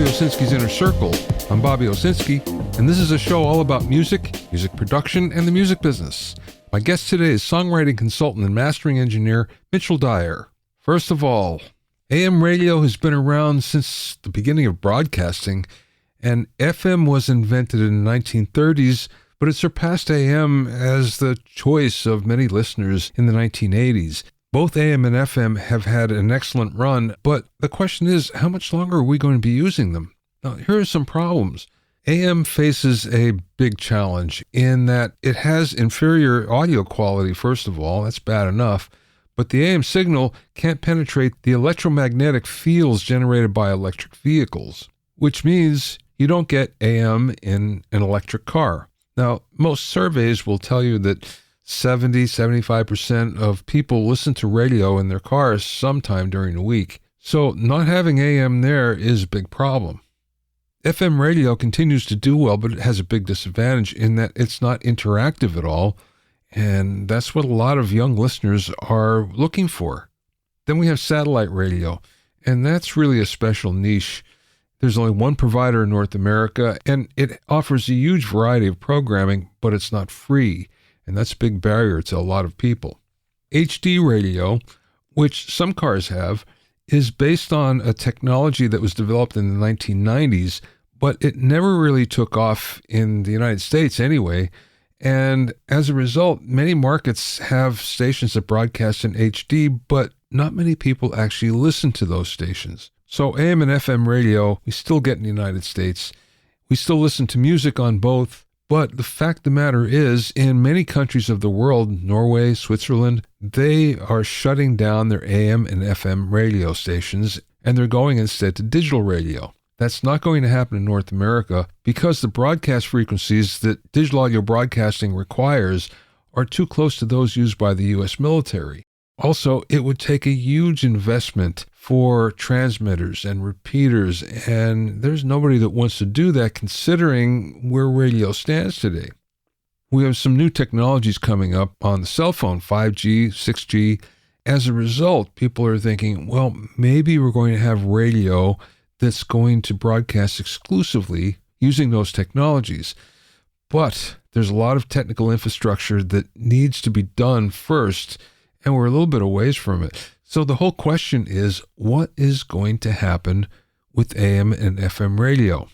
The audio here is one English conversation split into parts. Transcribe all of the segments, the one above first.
Owsinski's Inner Circle. I'm Bobby Owsinski, and this is a show all about music, music production, and the music business. My guest today is songwriting consultant and mastering engineer Mitchell Dyer. First of all, AM radio has been around since the beginning of broadcasting, and FM was invented in the 1930s, but it surpassed AM as the choice of many listeners in the 1980s. Both AM and FM have had an excellent run, but the question is, how much longer are we going to be using them? Now, here are some problems. AM faces a big challenge in that it has inferior audio quality, first of all. That's bad enough. But the AM signal can't penetrate the electromagnetic fields generated by electric vehicles, which means you don't get AM in an electric car. Now, most surveys will tell you that 70-75% of people listen to radio in their cars sometime during the week. So not having AM there is a big problem. FM radio continues to do well, but it has a big disadvantage in that it's not interactive at all, and that's what a lot of young listeners are looking for. Then we have satellite radio, and that's really a special niche. There's only one provider in North America, and it offers a huge variety of programming, but it's not free. And that's a big barrier to a lot of people. HD radio, which some cars have, is based on a technology that was developed in the 1990s, but it never really took off in the United States anyway. And as a result, many markets have stations that broadcast in HD, but not many people actually listen to those stations. So AM and FM radio, we still get in the United States. We still listen to music on both. But the fact of the matter is, in many countries of the world, Norway, Switzerland, they are shutting down their AM and FM radio stations, and they're going instead to digital radio. That's not going to happen in North America because the broadcast frequencies that digital audio broadcasting requires are too close to those used by the U.S. military. Also, it would take a huge investment for transmitters and repeaters, and there's nobody that wants to do that considering where radio stands today. We have some new technologies coming up on the cell phone, 5G, 6G. As a result, people are thinking, well, maybe we're going to have radio that's going to broadcast exclusively using those technologies. But there's a lot of technical infrastructure that needs to be done first, and we're a little bit a ways from it. So the whole question is, what is going to happen with AM and FM radio?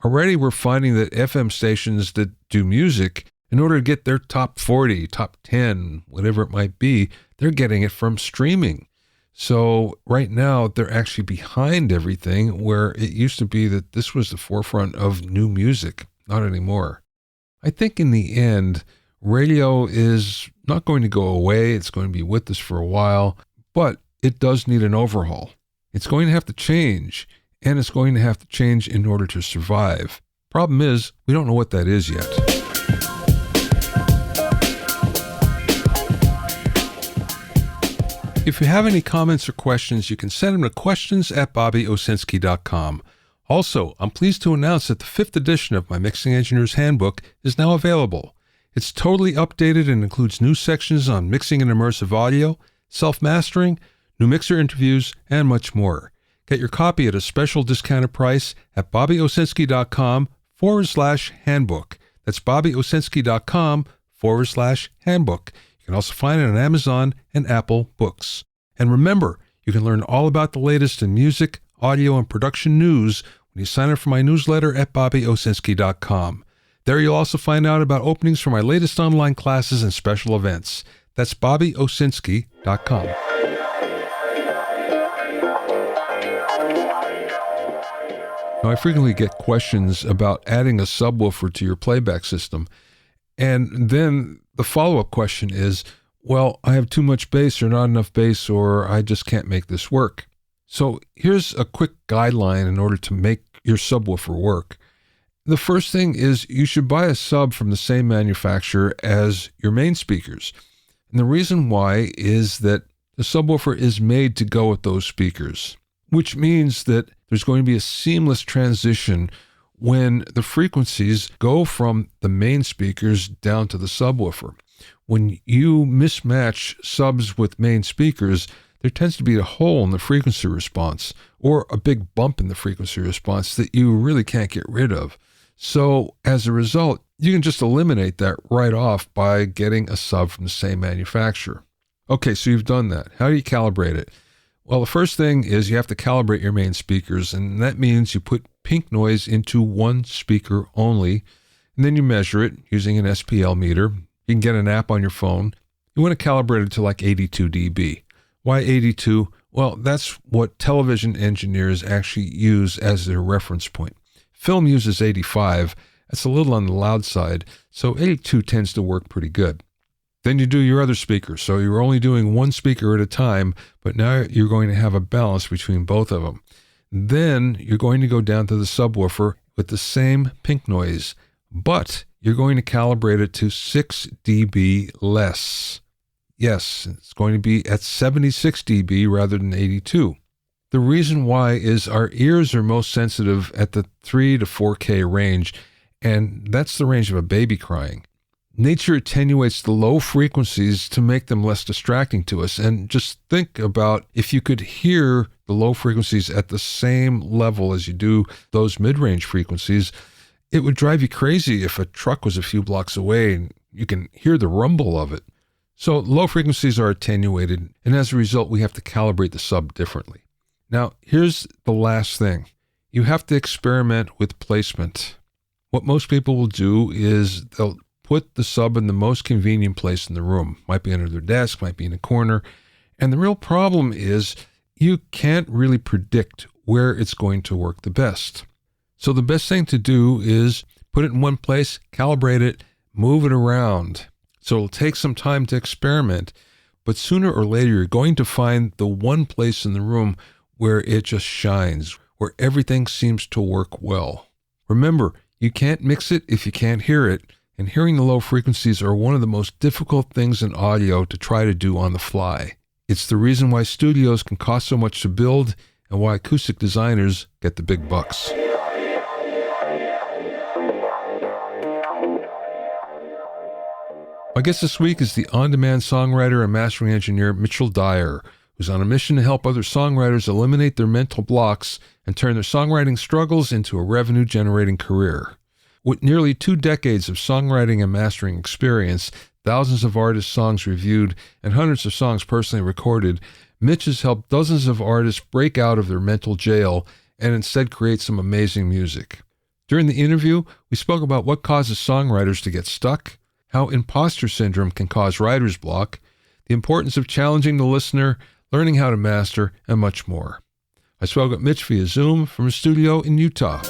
Already we're finding that FM stations that do music, in order to get their top 40, top 10, whatever it might be, they're getting it from streaming. So right now they're actually behind everything, where it used to be that this was the forefront of new music. Not anymore. I think in the end, radio is not going to go away. It's going to be with us for a while, but it does need an overhaul. It's going to have to change, and it's going to have to change in order to survive. Problem is, we don't know what that is yet. If you have any comments or questions, you can send them to questions@bobbyowsinski.com. Also, I'm pleased to announce that the 5th edition of my Mixing Engineer's Handbook is now available. It's totally updated and includes new sections on mixing and immersive audio, self-mastering, new mixer interviews, and much more. Get your copy at a special discounted price at bobbyowsinski.com/handbook. That's bobbyowsinski.com/handbook. You can also find it on Amazon and Apple Books. And remember, you can learn all about the latest in music, audio, and production news when you sign up for my newsletter at bobbyowsinski.com. There you'll also find out about openings for my latest online classes and special events. That's bobbyowsinski.com. Now, I frequently get questions about adding a subwoofer to your playback system. And then the follow-up question is, well, I have too much bass or not enough bass, or I just can't make this work. So here's a quick guideline in order to make your subwoofer work. The first thing is you should buy a sub from the same manufacturer as your main speakers. And the reason why is that the subwoofer is made to go with those speakers, which means that there's going to be a seamless transition when the frequencies go from the main speakers down to the subwoofer. When you mismatch subs with main speakers, there tends to be a hole in the frequency response or a big bump in the frequency response that you really can't get rid of. So as a result, you can just eliminate that right off by getting a sub from the same manufacturer. Okay, so you've done that. How do you calibrate it? Well, the first thing is you have to calibrate your main speakers, and that means you put pink noise into one speaker only, and then you measure it using an SPL meter. You can get an app on your phone. You want to calibrate it to like 82 dB. Why 82? Well, that's what television engineers actually use as their reference point. Film uses 85. That's a little on the loud side, so 82 tends to work pretty good. Then you do your other speakers. So you're only doing one speaker at a time, but now you're going to have a balance between both of them. Then you're going to go down to the subwoofer with the same pink noise, but you're going to calibrate it to 6 dB less. Yes, it's going to be at 76 dB rather than 82. The reason why is our ears are most sensitive at the 3 to 4K range, and that's the range of a baby crying. Nature attenuates the low frequencies to make them less distracting to us. And just think about if you could hear the low frequencies at the same level as you do those mid-range frequencies, it would drive you crazy if a truck was a few blocks away and you can hear the rumble of it. So low frequencies are attenuated, and as a result, we have to calibrate the sub differently. Now, here's the last thing. You have to experiment with placement. What most people will do is they'll put the sub in the most convenient place in the room. Might be under their desk, might be in a corner. And the real problem is you can't really predict where it's going to work the best. So the best thing to do is put it in one place, calibrate it, move it around. So it'll take some time to experiment, but sooner or later you're going to find the one place in the room where it just shines, where everything seems to work well. Remember, you can't mix it if you can't hear it. And hearing the low frequencies are one of the most difficult things in audio to try to do on the fly. It's the reason why studios can cost so much to build and why acoustic designers get the big bucks. My guest this week is the on-demand songwriter and mastering engineer Mitchell Dyer, who's on a mission to help other songwriters eliminate their mental blocks and turn their songwriting struggles into a revenue-generating career. With nearly 2 decades of songwriting and mastering experience, thousands of artists' songs reviewed, and hundreds of songs personally recorded, Mitch has helped dozens of artists break out of their mental jail and instead create some amazing music. During the interview, we spoke about what causes songwriters to get stuck, how imposter syndrome can cause writer's block, the importance of challenging the listener, learning how to master, and much more. I spoke with Mitch via Zoom from a studio in Utah.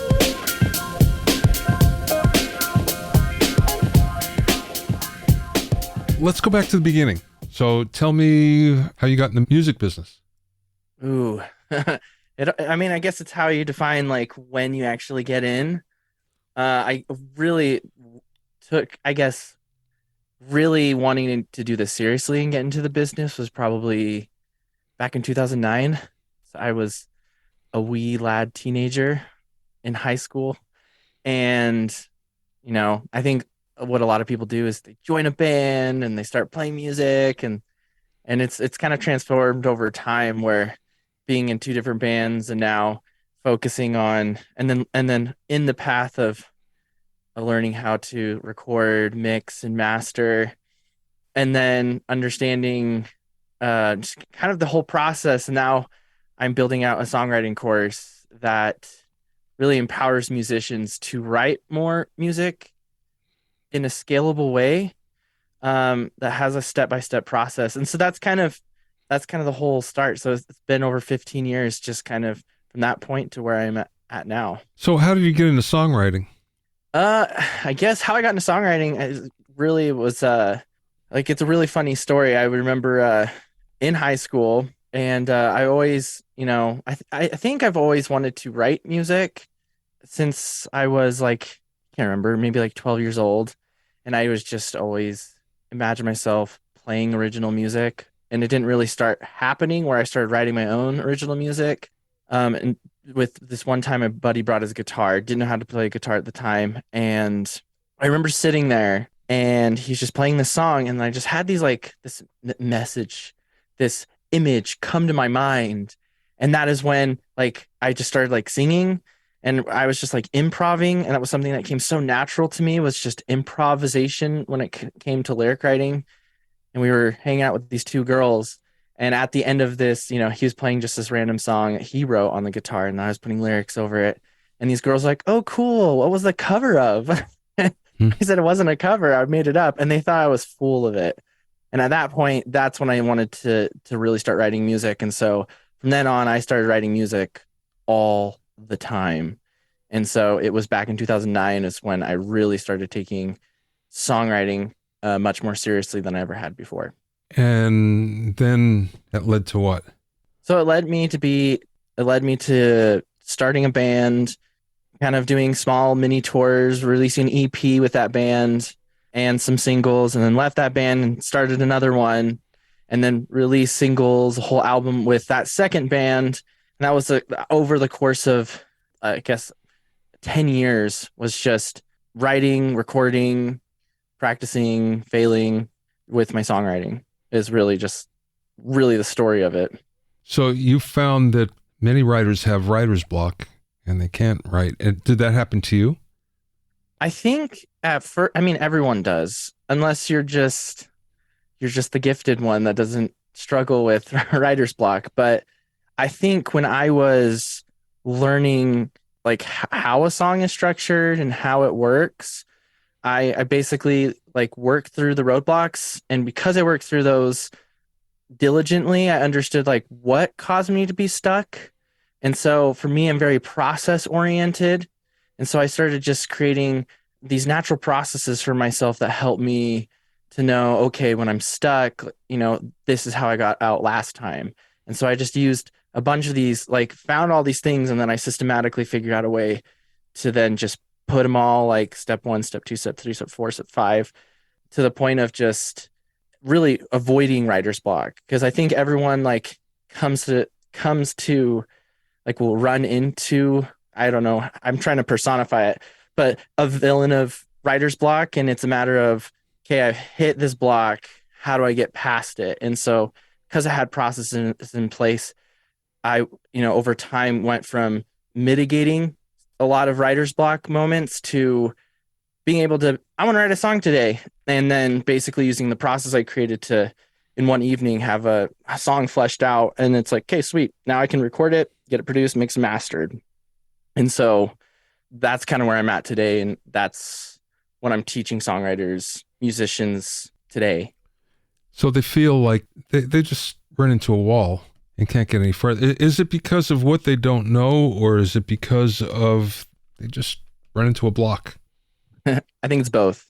Let's go back to the beginning. So tell me how you got in the music business. Ooh, I guess it's how you define like when you actually get in. I really took, really wanting to do this seriously and get into the business was probably back in 2009. So I was a wee lad teenager in high school. And, I think what a lot of people do is they join a band and they start playing music and it's kind of transformed over time where being in 2 different bands and now focusing on and then in the path of learning how to record, mix, and master, and then understanding just kind of the whole process. And now I'm building out a songwriting course that really empowers musicians to write more music in a scalable way that has a step-by-step process. And so that's kind of the whole start. So it's been over 15 years just kind of from that point to where I'm at now. So how did you get into songwriting? I guess how I got into songwriting really was it's a really funny story. I remember in high school, and I always, I think I've always wanted to write music since I was like, I can't remember, maybe like 12 years old, and I was just always imagine myself playing original music, and it didn't really start happening where I started writing my own original music. And with this one time, a buddy brought his guitar, didn't know how to play guitar at the time. And I remember sitting there and he's just playing this song. And I just had these this message, this image come to my mind. And that is when like I just started like singing, and I was just like improving, and that was something that came so natural to me, was just improvisation when it came to lyric writing. And we were hanging out with these two girls, and at the end of this, he was playing just this random song that he wrote on the guitar, and I was putting lyrics over it. And these girls were like, "Oh, cool. What was the cover of?" Hmm. I said it wasn't a cover. I made it up, and they thought I was full of it. And at that point, that's when I wanted to really start writing music. And so from then on, I started writing music all the time. And so it was back in 2009 is when I really started taking songwriting much more seriously than I ever had before. And then that led to what? So it led me to starting a band, kind of doing small mini tours, releasing an EP with that band and some singles, and then left that band and started another one, and then released singles, a whole album with that second band. And that was over the course of, I guess, 10 years was just writing, recording, practicing, failing with my songwriting is really just really the story of it. So you found that many writers have writer's block and they can't write. And did that happen to you? I think at first, I mean, everyone does, unless you're just the gifted one that doesn't struggle with writer's block. But I think when I was learning like how a song is structured and how it works, I basically like worked through the roadblocks. And because I worked through those diligently, I understood like what caused me to be stuck. And so for me, I'm very process oriented. And so I started just creating these natural processes for myself that help me to know, okay, when I'm stuck, this is how I got out last time. And so I just used a bunch of these, like found all these things, and then I systematically figured out a way to then just put them all like step 1, step 2, step 3, step 4, step 5, to the point of just really avoiding writer's block. Because I think everyone like comes to like will run into, I don't know, I'm trying to personify it, but a villain of writer's block. And it's a matter of, okay, I've hit this block. How do I get past it? And so because I had processes in place, I, over time went from mitigating a lot of writer's block moments to being able to, I want to write a song today. And then basically using the process I created to, in one evening, have a song fleshed out. And it's like, okay, sweet. Now I can record it, get it produced, mixed and mastered. And so that's kind of where I'm at today. And that's what I'm teaching songwriters, musicians today. So they feel like they just run into a wall and can't get any further. Is it because of what they don't know, or is it because of they just run into a block? I think it's both.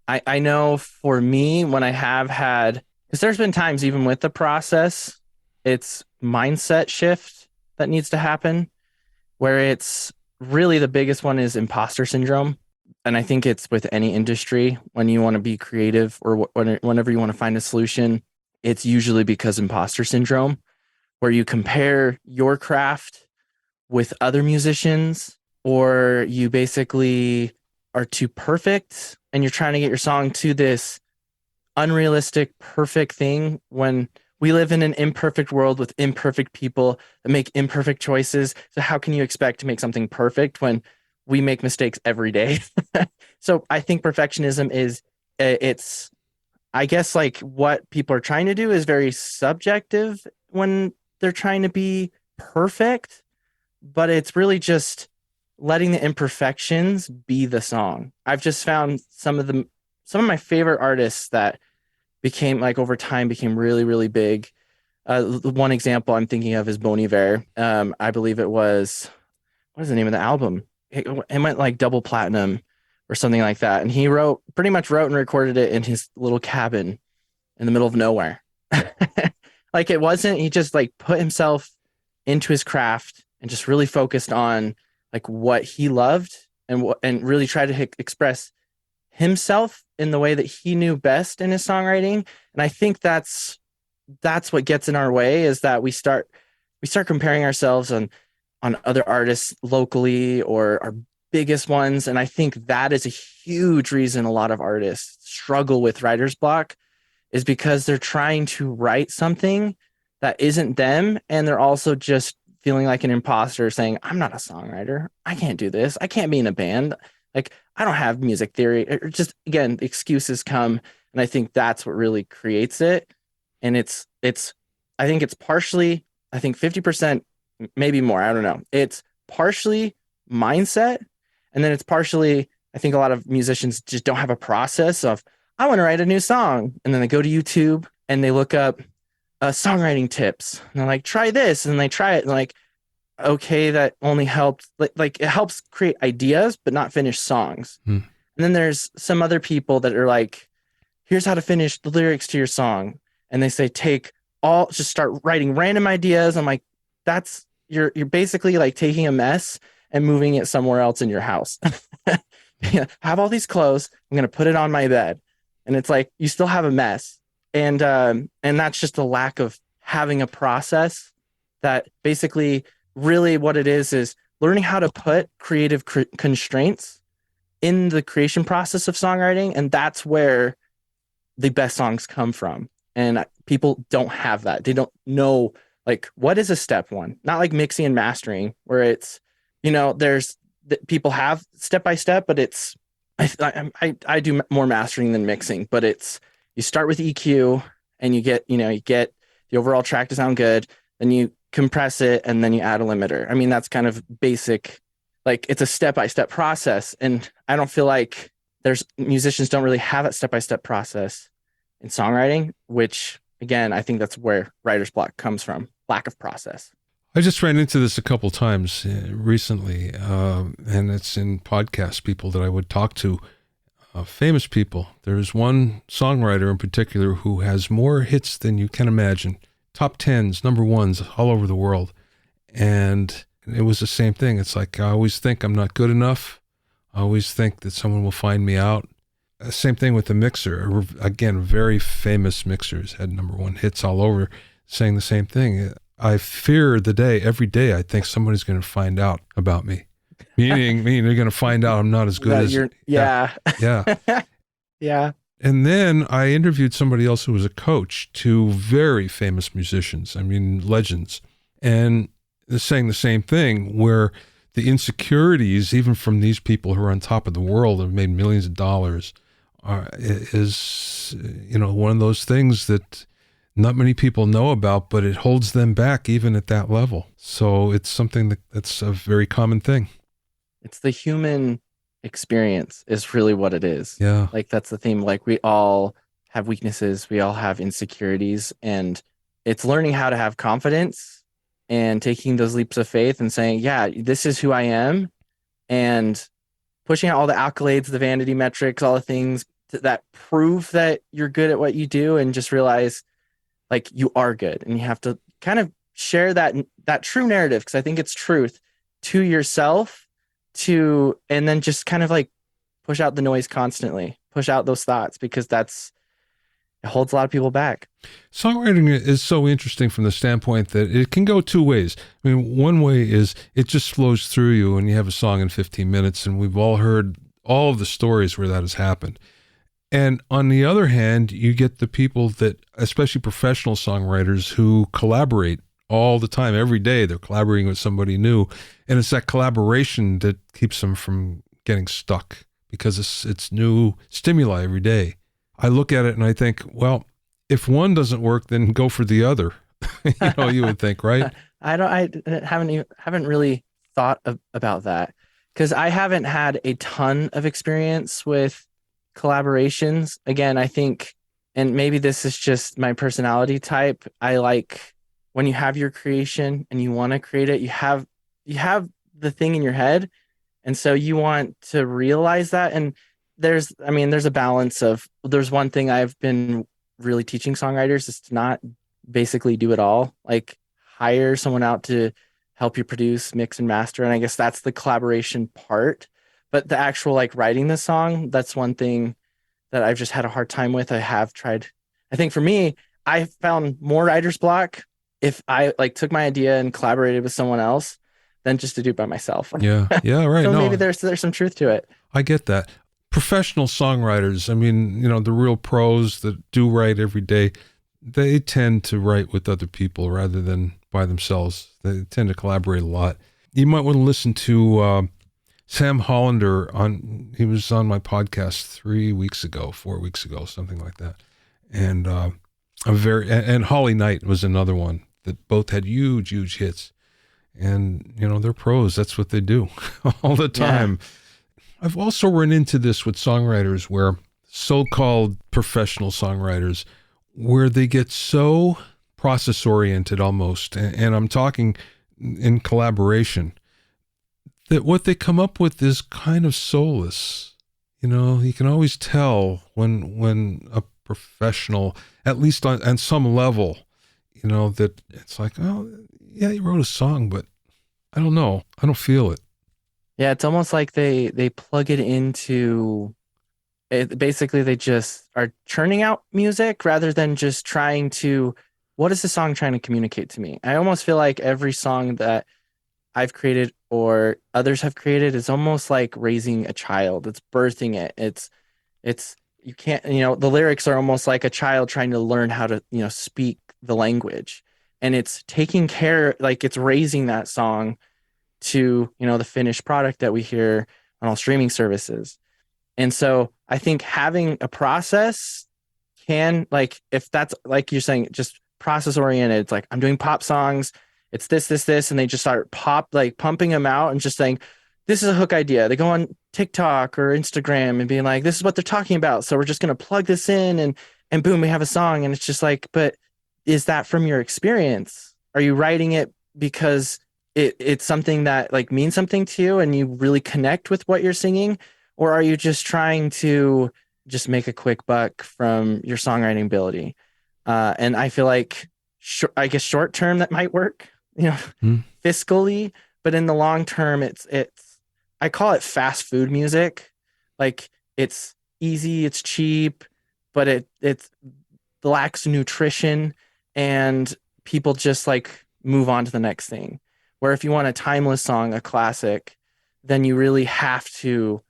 I know for me, when I have had, because there's been times even with the process, it's mindset shift that needs to happen, where it's really the biggest one is imposter syndrome. And I think it's with any industry when you want to be creative or whenever you want to find a solution, it's usually because imposter syndrome, where you compare your craft with other musicians, or you basically are too perfect and you're trying to get your song to this unrealistic, perfect thing, when we live in an imperfect world with imperfect people that make imperfect choices. So how can you expect to make something perfect when we make mistakes every day? So I think perfectionism is, it's, I guess like what people are trying to do is very subjective when they're trying to be perfect, but it's really just letting the imperfections be the song. I've just found some of my favorite artists that became like over time became really, really big. One example I'm thinking of is Bon Iver. I believe it was, what is the name of the album? It went like double platinum or something like that. And he pretty much wrote and recorded it in his little cabin in the middle of nowhere. Like it wasn't, he just like put himself into his craft and just really focused on like what he loved and really tried to express himself in the way that he knew best in his songwriting. And I think that's what gets in our way, is that we start comparing ourselves on other artists locally or our biggest ones. And I think that is a huge reason a lot of artists struggle with writer's block, is because they're trying to write something that isn't them, and they're also just feeling like an imposter, saying, I'm not a songwriter, I can't do this, I can't be in a band, like I don't have music theory, or just again excuses come. And I think that's what really creates it. And it's I think it's partially, I think 50%, maybe more, I don't know, it's partially mindset, and then it's partially, I think a lot of musicians just don't have a process of, I want to write a new song, and then they go to YouTube and they look up songwriting tips, and they're like, try this, and they try it, and like, okay, that only helped, like it helps create ideas but not finish songs. Hmm. And then there's some other people that are like, here's how to finish the lyrics to your song, and they say just start writing random ideas. I'm like, that's, you're basically like taking a mess and moving it somewhere else in your house. Yeah, have all these clothes, I'm gonna put it on my bed, and it's like you still have a mess. And that's just a lack of having a process. That basically, really what it is learning how to put creative constraints in the creation process of songwriting, and that's where the best songs come from. And people don't have that. They don't know, like, what is a step one? Not like mixing and mastering, where it's, there's people have step by step, but it's, I do more mastering than mixing, but it's, you start with EQ and you get the overall track to sound good, then you compress it, and then you add a limiter. I mean, that's kind of basic, like it's a step-by-step process. And I don't feel like musicians don't really have that step-by-step process in songwriting, which again, I think that's where writer's block comes from, lack of process. I just ran into this a couple times recently, and it's in podcast people that I would talk to, famous people. There's one songwriter in particular who has more hits than you can imagine, top tens, number ones all over the world. And it was the same thing. It's like, I always think I'm not good enough. I always think that someone will find me out. Same thing with the mixer. Again, very famous mixers had number one hits all over, saying the same thing. I fear the day, every day, I think somebody's going to find out about me. Meaning they're going to find out I'm not as good as... Yeah. Yeah. Yeah. And then I interviewed somebody else who was a coach to very famous musicians, I mean, legends. And they're saying the same thing, where the insecurities, even from these people who are on top of the world, have made millions of dollars, is one of those things that not many people know about, but it holds them back even at that level. So it's something that's a very common thing. It's the human experience is really what it is. Yeah. Like that's the theme. Like we all have weaknesses, we all have insecurities, and it's learning how to have confidence and taking those leaps of faith and saying, yeah, this is who I am, and pushing out all the accolades, the vanity metrics, all the things that prove that you're good at what you do, and just realize like you are good, and you have to kind of share that true narrative, because I think it's truth, to yourself, and then just kind of like push out the noise constantly, push out those thoughts, because it holds a lot of people back. Songwriting is so interesting from the standpoint that it can go two ways. I mean, one way is it just flows through you and you have a song in 15 minutes, and we've all heard all of the stories where that has happened. And on the other hand, you get the people that, especially professional songwriters, who collaborate all the time, every day. They're collaborating with somebody new. And it's that collaboration that keeps them from getting stuck, because it's new stimuli every day. I look at it and I think, well, if one doesn't work, then go for the other. You would think, right? I haven't really thought about that, because I haven't had a ton of experience with collaborations. Again, I think, and maybe this is just my personality type, I like when you have your creation and you want to create it, you have the thing in your head, and so you want to realize that. And there's a balance of, there's one thing I've been really teaching songwriters is to not basically do it all, like hire someone out to help you produce, mix, and master. And I guess that's the collaboration part. But the actual like writing the song, that's one thing that I've just had a hard time with. I have tried. I think for me, I found more writer's block if I like took my idea and collaborated with someone else than just to do it by myself. Yeah, right. So maybe there's some truth to it. I get that. Professional songwriters, I mean, the real pros that do write every day, they tend to write with other people rather than by themselves. They tend to collaborate a lot. You might want to listen to Sam Hollander he was on my podcast 3 weeks ago, 4 weeks ago, something like that. And and Holly Knight was another one that both had huge, huge hits. And, they're pros. That's what they do all the time. Yeah. I've also run into this with songwriters where so-called professional songwriters, where they get so process-oriented almost, and I'm talking in collaboration, that what they come up with is kind of soulless. You can always tell when a professional, at least on some level, that it's like, oh, yeah, you wrote a song, but I don't know. I don't feel it. Yeah, it's almost like they plug it into it. Basically, they just are churning out music rather than just trying to, what is the song trying to communicate to me? I almost feel like every song that I've created or others have created is almost like raising a child. It's birthing it. It's you can't, the lyrics are almost like a child trying to learn how to, speak the language. And it's taking care, like it's raising that song to, the finished product that we hear on all streaming services. And so I think having a process can, like, if that's like you're saying, just process oriented, it's like, I'm doing pop songs, it's this, and they just start pumping them out and just saying, this is a hook idea. They go on TikTok or Instagram and being like, this is what they're talking about. So we're just going to plug this in and boom, we have a song. And it's just like, but is that from your experience? Are you writing it because it's something that like means something to you and you really connect with what you're singing? Or are you just trying to just make a quick buck from your songwriting ability? And I feel like, I guess short term that might work, fiscally, but in the long term, it's I call it fast food music. Like it's easy, it's cheap, but it lacks nutrition, and people just like move on to the next thing. Where if you want a timeless song, a classic, then you really have to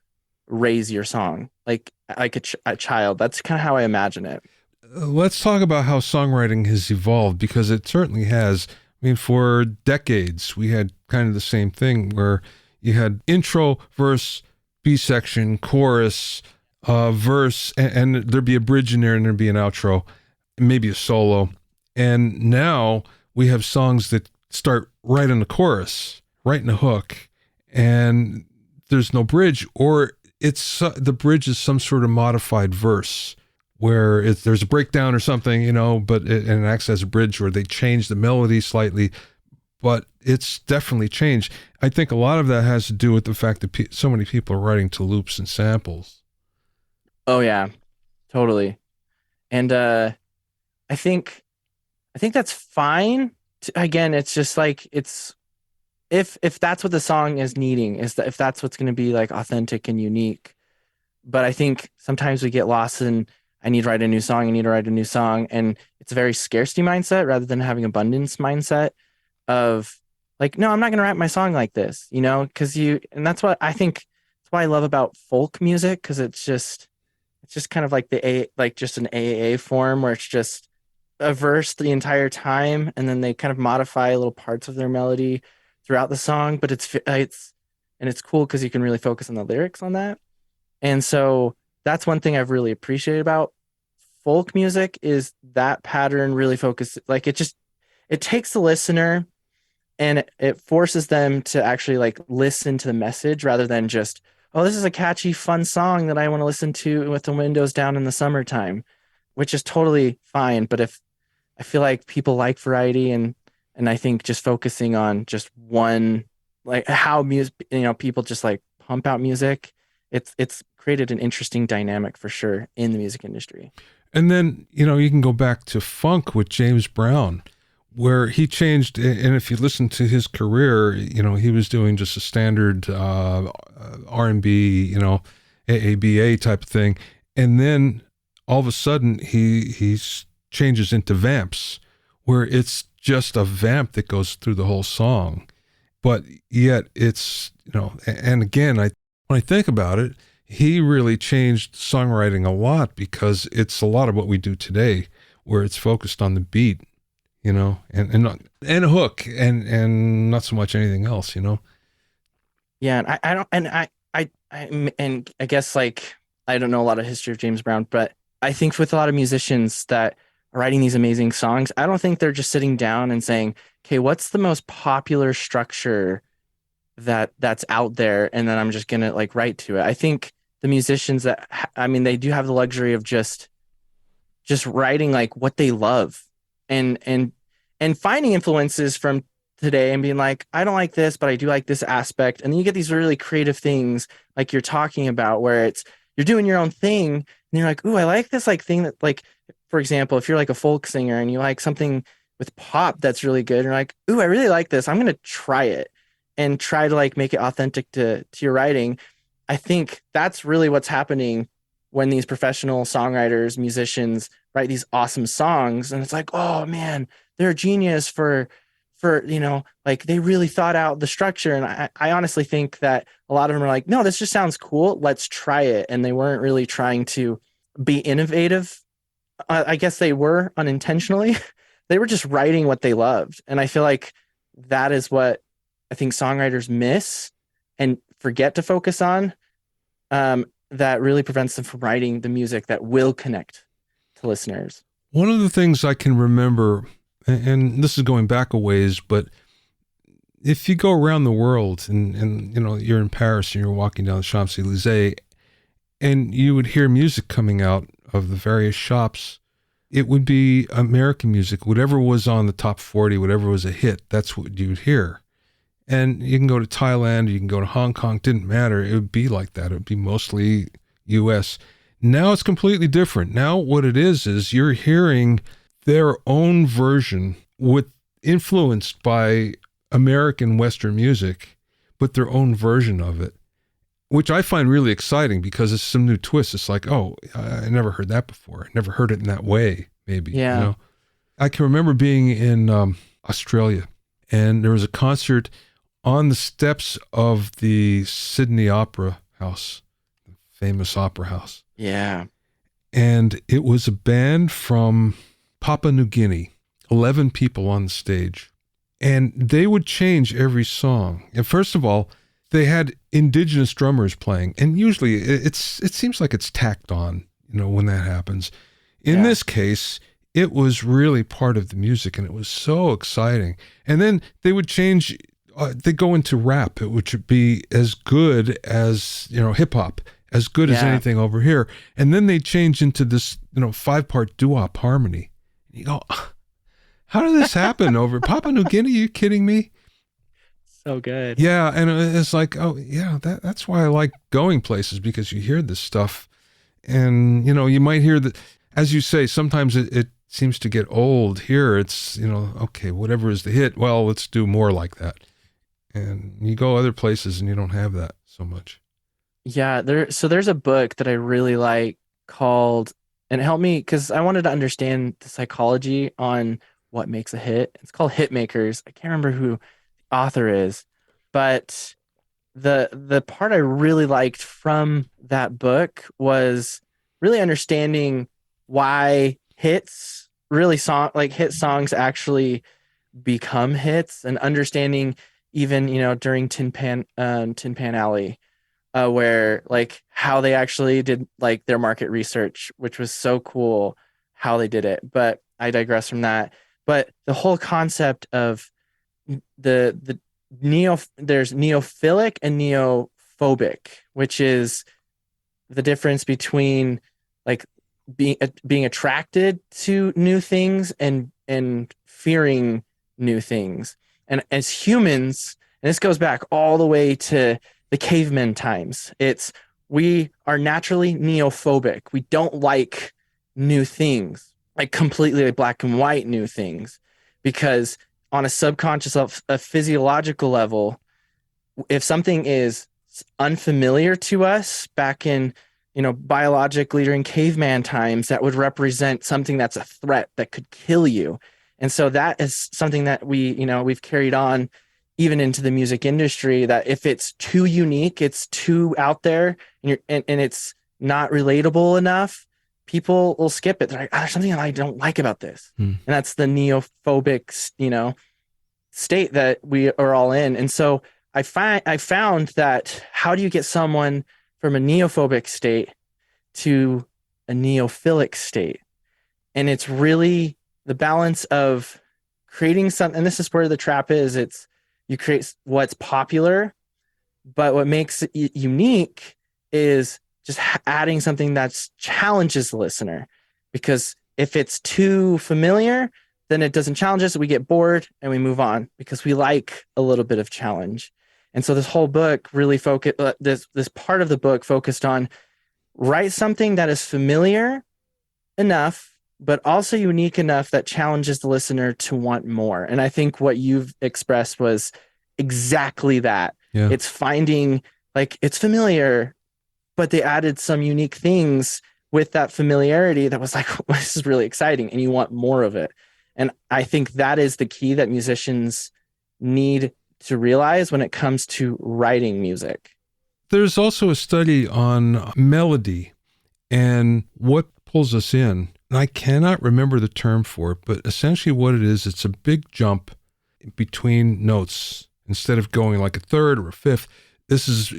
raise your song like a child. That's kind of how I imagine it. Let's talk about how songwriting has evolved, because it certainly has. I mean, for decades, we had kind of the same thing where you had intro, verse, B section, chorus, verse, and there'd be a bridge in there and there'd be an outro, maybe a solo. And now we have songs that start right in the chorus, right in the hook, and there's no bridge, or the bridge is some sort of modified verse where there's a breakdown or something, but it acts as a bridge, or they change the melody slightly, but it's definitely changed. I think a lot of that has to do with the fact that so many people are writing to loops and samples. Oh yeah, totally. And I think that's fine. Again, it's just like if that's what the song is needing, if that's what's going to be like authentic and unique. But I think sometimes we get lost in, I need to write a new song, and it's a very scarcity mindset rather than having abundance mindset of like, no, I'm not going to write my song like this, and that's what I think, that's what I love about folk music, because it's just kind of like just an AAA form where it's just a verse the entire time, and then they kind of modify little parts of their melody throughout the song, but it's cool because you can really focus on the lyrics on that. And so that's one thing I've really appreciated about folk music, is that pattern really focused, like it takes the listener and it forces them to actually like listen to the message rather than just, oh, this is a catchy, fun song that I want to listen to with the windows down in the summertime, which is totally fine. But if I feel like people like variety, and I think just focusing on just one, like how music, people just like pump out music, it's created an interesting dynamic for sure in the music industry. And then, you can go back to funk with James Brown, where he changed. And if you listen to his career, he was doing just a standard R&B, AABA type of thing. And then all of a sudden he changes into vamps, where it's just a vamp that goes through the whole song. But yet it's, and again, when I think about it, he really changed songwriting a lot, because it's a lot of what we do today, where it's focused on the beat, and a hook and not so much anything else. Yeah, and I don't, and I guess like I don't know a lot of history of James Brown, but I think with a lot of musicians that are writing these amazing songs, I don't think they're just sitting down and saying, "Okay, what's the most popular structure that's out there?" And then I'm just gonna like write to it. I think the musicians that I mean, they do have the luxury of just writing like what they love and finding influences from today and being like, I don't like this, but I do like this aspect. And then you get these really creative things like you're talking about where it's you're doing your own thing and you're like, ooh, I like this like thing that like, for example, if you're like a folk singer and you like something with pop that's really good, and you're like, ooh, I really like this. I'm gonna try it and try to like make it authentic to your writing. I think that's really what's happening when these professional songwriters, musicians write these awesome songs. And it's like, oh man, they're a genius for, like they really thought out the structure. And I honestly think that a lot of them are like, no, this just sounds cool. Let's try it. And they weren't really trying to be innovative. I guess they were unintentionally. They were just writing what they loved. And I feel like that is what I think songwriters miss and forget to focus on. That really prevents them from writing the music that will connect to listeners. One of the things I can remember, and this is going back a ways, but if you go around the world and you're in Paris and you're walking down the Champs-Élysées and you would hear music coming out of the various shops, it would be American music. Whatever was on the top 40, whatever was a hit, that's what you would hear. And you can go to Thailand, you can go to Hong Kong, didn't matter. It would be like that. It would be mostly US. Now it's completely different. Now what it is you're hearing their own version with influenced by American Western music, but their own version of it, which I find really exciting because it's some new twist. It's like, oh, I never heard that before. I never heard it in that way, maybe. Yeah. I can remember being in Australia, and there was a concert on the steps of the Sydney Opera House, the famous opera house. Yeah. And it was a band from Papua New Guinea, 11 people on the stage. And they would change every song. And first of all, they had indigenous drummers playing. And usually it seems like it's tacked on, when that happens. In this case, it was really part of the music, and it was so exciting. And then they would change, they go into rap, which would be as good as, hip hop, as good as anything over here. And then they change into this, 5-part doo-wop harmony. You go, how did this happen over Papua New Guinea? Are you kidding me? So good. Yeah. And it's like, oh yeah, that's why I like going places, because you hear this stuff and, you might hear that, as you say, sometimes it seems to get old. Here it's, okay, whatever is the hit, well, let's do more like that. And you go other places and you don't have that so much. Yeah, there's a book that I really like called, and it helped me because I wanted to understand the psychology on what makes a hit. It's called Hit Makers. I can't remember who the author is, but the part I really liked from that book was really understanding why hit songs actually become hits, and understanding even during Tin Pan Alley, where like how they actually did like their market research, which was so cool how they did it. But I digress from that. But the whole concept of there's neophilic and neophobic, which is the difference between like being attracted to new things and fearing new things. And as humans, and this goes back all the way to the caveman times, we are naturally neophobic. We don't like new things, like completely like black and white new things, because on a subconscious, a physiological level, if something is unfamiliar to us back in, biologically during caveman times, that would represent something that's a threat that could kill you. And so that is something that we've carried on even into the music industry, that if it's too unique, it's too out there, and it's not relatable enough, people will skip it. They're like, there's something I don't like about this. And that's the neophobic, state that we are all in. And so I found that how do you get someone from a neophobic state to a neophilic state? And it's really the balance of creating something. And this is where the trap is. It's you create what's popular, but what makes it unique is just adding something that challenges the listener. Because if it's too familiar, then it doesn't challenge us. We get bored and we move on because we like a little bit of challenge. And so this whole book really focused, this part of the book focused on write something that is familiar enough, but also unique enough that challenges the listener to want more. And I think what you've expressed was exactly that. Yeah. It's finding, like, it's familiar, but they added some unique things with that familiarity that was like, this is really exciting, and you want more of it. And I think that is the key that musicians need to realize when it comes to writing music. There's also a study on melody and what pulls us in. And I cannot remember the term for it, but essentially what it is, it's a big jump between notes. Instead of going like a third or a fifth, this is,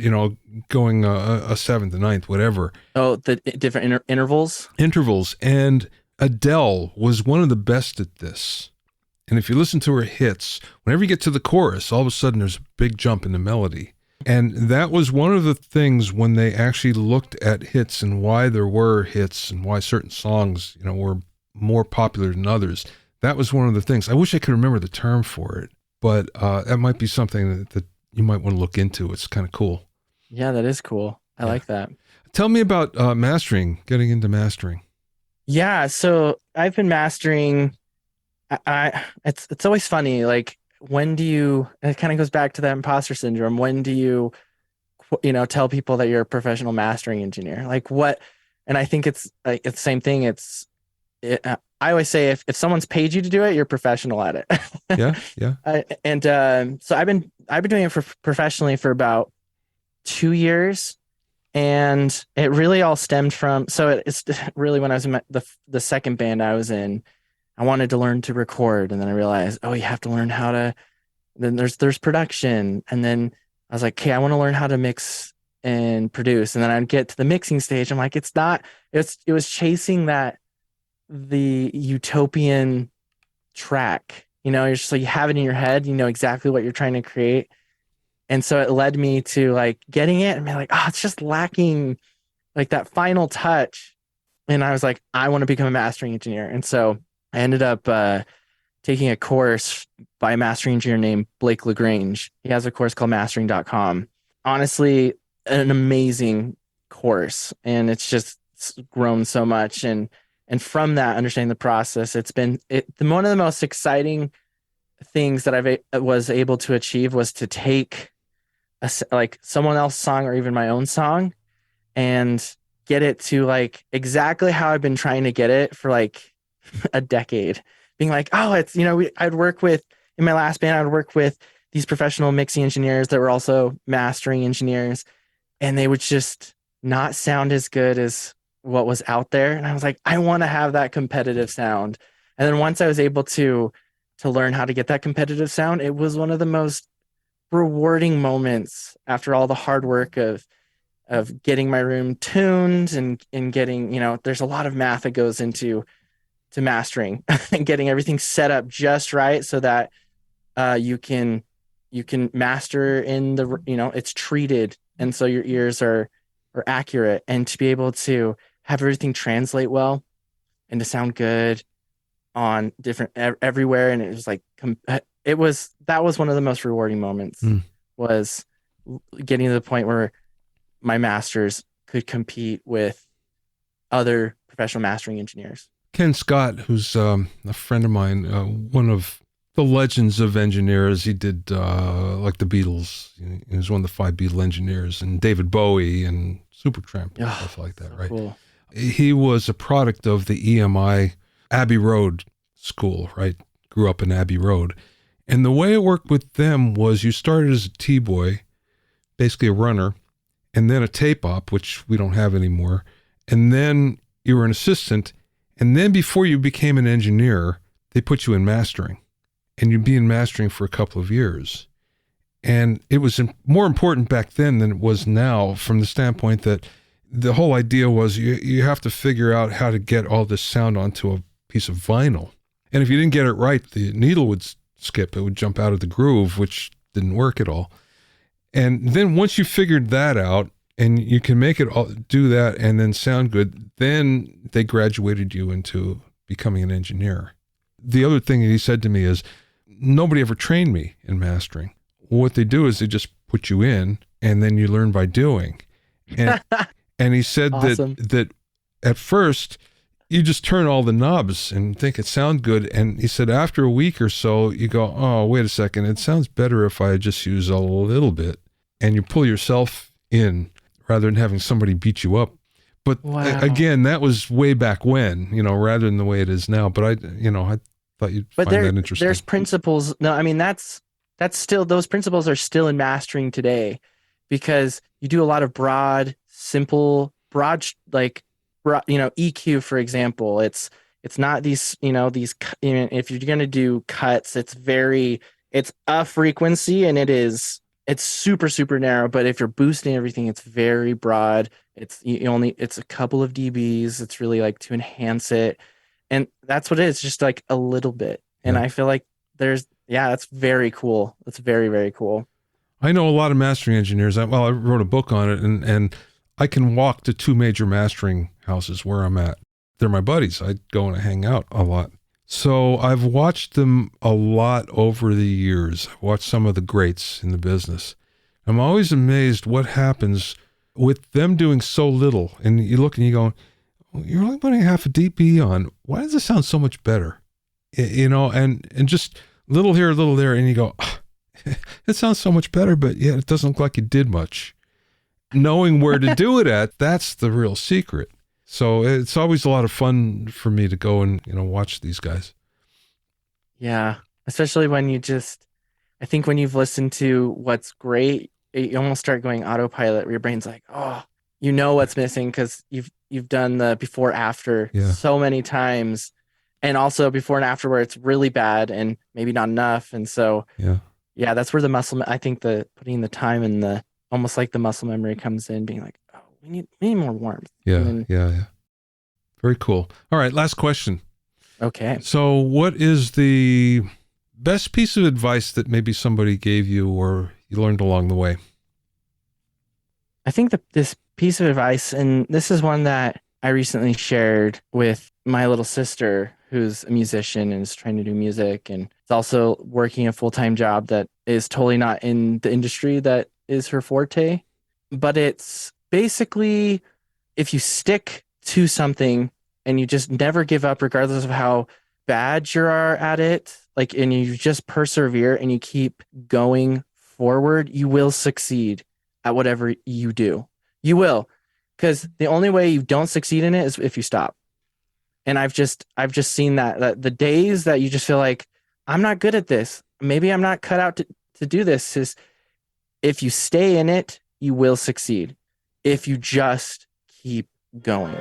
going a seventh, a ninth, whatever. Oh, the different intervals? Intervals. And Adele was one of the best at this. And if you listen to her hits, whenever you get to the chorus, all of a sudden there's a big jump in the melody. And that was one of the things when they actually looked at hits and why there were hits and why certain songs, were more popular than others. That was one of the things. I wish I could remember the term for it, but that might be something that you might want to look into. It's kind of cool. Yeah, that is cool. I like that. Tell me about mastering, getting into mastering. Yeah, so I've been mastering. It's always funny. Like, when do you? And it kind of goes back to that imposter syndrome. When do you, tell people that you're a professional mastering engineer? Like, what? And I think it's the same thing. I always say if someone's paid you to do it, you're professional at it. Yeah. So I've been doing it professionally for about 2 years. And it really all stemmed from, so it's really when I was in the second band I was in, I wanted to learn to record. And then I realized, you have to learn how to, then there's production. And then I was like, okay, I want to learn how to mix and produce. And then I'd get to the mixing stage. I'm like, it was chasing the utopian track, you're just like, you have it in your head, you know exactly what you're trying to create. And so it led me to like getting it and being like, it's just lacking like that final touch. And I was like, I want to become a mastering engineer. And so I ended up taking a course by a mastering engineer named Blake LaGrange. He has a course called mastering.com. Honestly, an amazing course. And it's grown so much. And from that, understanding the process, it's been one of the most exciting things that I was able to achieve was to take like someone else's song or even my own song and get it to like exactly how I've been trying to get it for like a decade, being like, it's, I'd work with, in my last band, I'd work with these professional mixing engineers that were also mastering engineers, and they would just not sound as good as what was out there. And I was like, I want to have that competitive sound. And then once I was able to learn how to get that competitive sound, it was one of the most rewarding moments after all the hard work of getting my room tuned and getting, there's a lot of math that goes into mastering and getting everything set up just right so that you can master in the, it's treated. And so your ears are accurate, and to be able to have everything translate well and to sound good on different everywhere. And it was like, that was one of the most rewarding moments was getting to the point where my masters could compete with other professional mastering engineers. Ken Scott, who's a friend of mine, one of the legends of engineers. He did like the Beatles. He was one of the 5 Beatle engineers, and David Bowie and Supertramp and stuff like that, right? Cool. He was a product of the EMI Abbey Road school, right? Grew up in Abbey Road. And the way it worked with them was you started as a T-boy, basically a runner, and then a tape op, which we don't have anymore. And then you were an assistant, and then before you became an engineer, they put you in mastering, and you'd be in mastering for a couple of years. And it was more important back then than it was now, from the standpoint that the whole idea was you have to figure out how to get all this sound onto a piece of vinyl. And if you didn't get it right, the needle would skip. It would jump out of the groove, which didn't work at all. And then once you figured that out, and you can make it all, do that and then sound good, then they graduated you into becoming an engineer. The other thing that he said to me is, nobody ever trained me in mastering. What they do is they just put you in, and then you learn by doing. And and he said Awesome. that at first you just turn all the knobs and think it sounds good. And he said after a week or so, you go, oh, wait a second, it sounds better if I just use a little bit. And you pull yourself in rather than having somebody beat you up. But Wow. again, that was way back when, rather than the way it is now. But I thought you'd find that interesting. There's principles. No, I mean, that's still, those principles are still in mastering today, because you do a lot of EQ, for example. It's not these, if you're going to do cuts, it's a frequency, and it's super, super narrow. But if you're boosting everything, it's very broad. It's a couple of dBs. It's really like to enhance it. And that's what it is, just like a little bit. And Yeah. I feel like that's very cool. That's very, very cool. I know a lot of mastering engineers. I wrote a book on it, and I can walk to 2 major mastering houses where I'm at. They're my buddies. I go and hang out a lot. So I've watched them a lot over the years. I've watched some of the greats in the business. I'm always amazed what happens with them doing so little. And you look and you go, you're only putting half a dB on. Why does it sound so much better? And just little here, little there. And you go, it sounds so much better, but yeah, it doesn't look like you did much. Knowing where to do it at, that's the real secret. So it's always a lot of fun for me to go and, watch these guys. Yeah. Especially when I think when you've listened to what's great, you almost start going autopilot, where your brain's like, oh, you know what's missing, because you've done the before after so many times, and also before and after where it's really bad and maybe not enough. And so yeah, that's where the muscle, I think putting the time and the almost like the muscle memory comes in, being like, oh, we need more warmth. Yeah. Very cool. All right, last question. Okay. So what is the best piece of advice that maybe somebody gave you or you learned along the way? I think this piece of advice, and this is one that I recently shared with my little sister, who's a musician and is trying to do music, and is also working a full-time job that is totally not in the industry that is her forte. But it's basically, if you stick to something and you just never give up, regardless of how bad you are at it, and you just persevere and you keep going forward, you will succeed at whatever you do. You will, because the only way you don't succeed in it is if you stop. And I've just seen that the days that you just feel like, I'm not good at this, maybe I'm not cut out to do this, is if you stay in it, you will succeed. If you just keep going.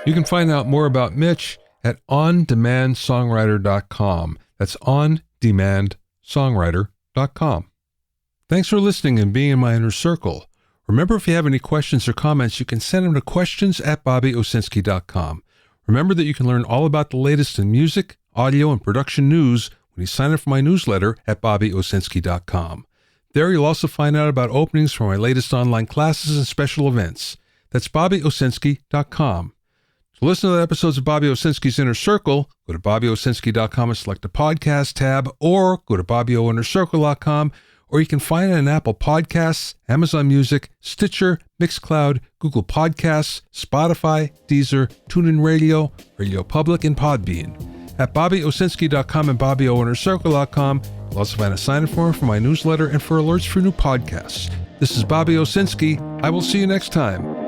You can find out more about Mitch at ondemandsongwriter.com. That's ondemandsongwriter.com. Thanks for listening and being in my inner circle. Remember, if you have any questions or comments, you can send them to questions@bobbyowsinski.com. Remember that you can learn all about the latest in music, audio, and production news when you sign up for my newsletter at bobbyowsinski.com. There you'll also find out about openings for my latest online classes and special events. That's bobbyowsinski.com. To listen to the episodes of Bobby Owsinski's Inner Circle, go to bobbyowsinski.com and select the podcast tab, or go to bobbyowinnercircle.com, or you can find it on Apple Podcasts, Amazon Music, Stitcher, Mixcloud, Google Podcasts, Spotify, Deezer, TuneIn Radio, Radio Public, and Podbean. At bobbyowsinski.com and bobbyowinnercircle.com, you'll also find a sign-up form for my newsletter and for alerts for new podcasts. This is Bobby Owsinski. I will see you next time.